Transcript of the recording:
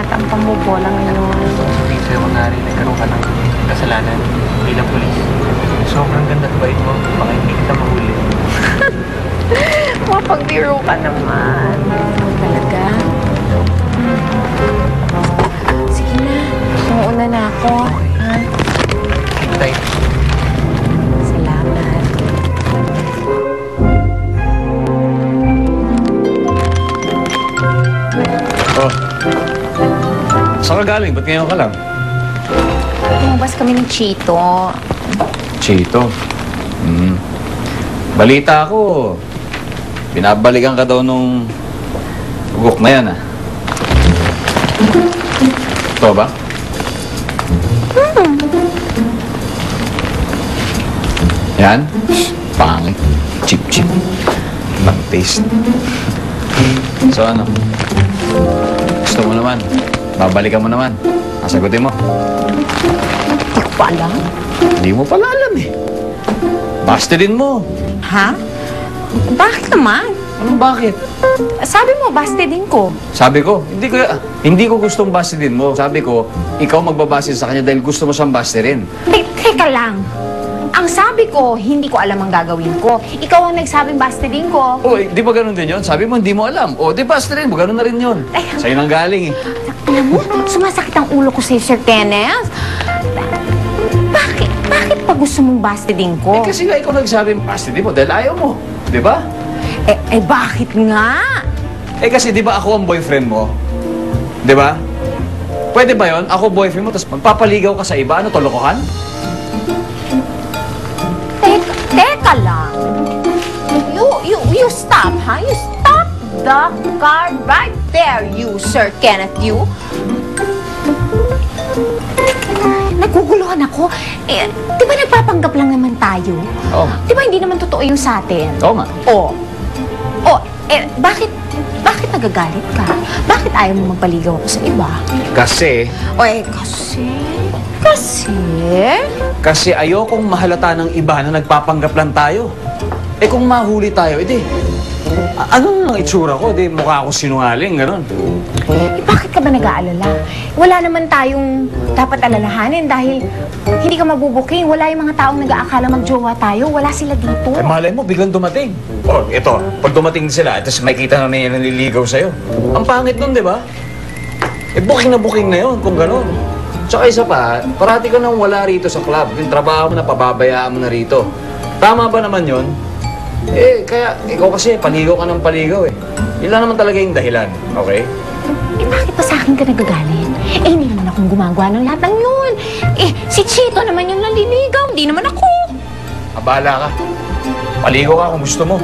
ang pamubola ngayon. Hindi sa'yo kunwari, nagkaroon ka ng kasalanan bilang pulis. Sobrang ganda at bait mo, baka hindi kita mahuli. Mapagbiro ka naman. Talaga? Sige na, mauna na ako. Ha? Tay, Salamat. Oh. Saan ka galing? Ba't ngayon ka lang? Lumabas kami ni Chito. Chito. Balita ko, binabalikan ka daw nung ugok na yan, ah. Ito ba? Yan? Pangit. Chip-chip. Ibang taste. So ano? Gusto mo naman? Babalikan mo naman? Nasagutin mo? Hindi ko pa alam. Hindi mo pala alam eh. Bastidin mo. Ha? Bakit naman? Anong bakit? Sabi mo, bastidin ko. Sabi ko, hindi ko gustong bastidin mo. Sabi ko, ikaw magbabasid sa kanya dahil gusto mo siyang bastidin. Teka lang. Ang sabi ko, hindi ko alam ang gagawin ko. Ikaw ang nagsabing bastidin ko. Oh, di ba ganun din yun? Sabi mo, hindi mo alam. O, di bastidin mo. Ganun na rin yun. Ay. Sa'yo nang galing eh. Alam mo, sumasakit ang ulo ko sa'yo, Sir Kenneth. Bakit pa gusto mong bastidin ko? Eh kasi nga ikaw nagsabing bastidin mo dahil ayaw mo. Di ba? Bakit nga? Eh kasi di ba ako ang boyfriend mo? Di ba? Pwede ba yon? Ako boyfriend mo, tapos magpapaligaw ka sa iba? Ano, tolokohan? Teka lang. You stop, ha? You stop the car right there, you, Sir Kenneth, you. Naguguluhan ako. Di ba nagpapanggap lang naman tayo? Oo. Di ba hindi naman totoo yung sa atin? Oo nga. Bakit nagagalit ka? Bakit ayaw mo magpaligaw ako sa iba? Kasi Kasi? ayokong mahalata ng iba na nagpapanggap lang tayo. Eh kung mahuli tayo, edi, ano nang itsura ko? Di mukha ako sinungaling, gano'n. Bakit ka ba nag-aalala? Wala naman tayong dapat alalahanin dahil hindi ka mabubuking. Wala yung mga taong nag-aakala magjowa tayo. Wala sila dito. Eh malay mo, biglang dumating. Oh, ito, pag dumating sila, tapos makikita na may naliligaw sa'yo. Ang pangit nun, di ba? Eh booking na yun, kung gano'n. Tsaka isa pa, parati ka nang wala rito sa club. Yung trabaho mo na, pababayaan mo na rito. Tama ba naman yun? Eh, kaya ikaw kasi, paligaw ka ng paligaw eh. Yun lang naman talaga yung dahilan, okay? Bakit pa sa akin ka nagagalit? Hindi naman akong gumagawa ng lahat ng yun. Si Chito naman yung naliligaw, hindi naman ako. Abala ka. Paligaw ka kung gusto mo.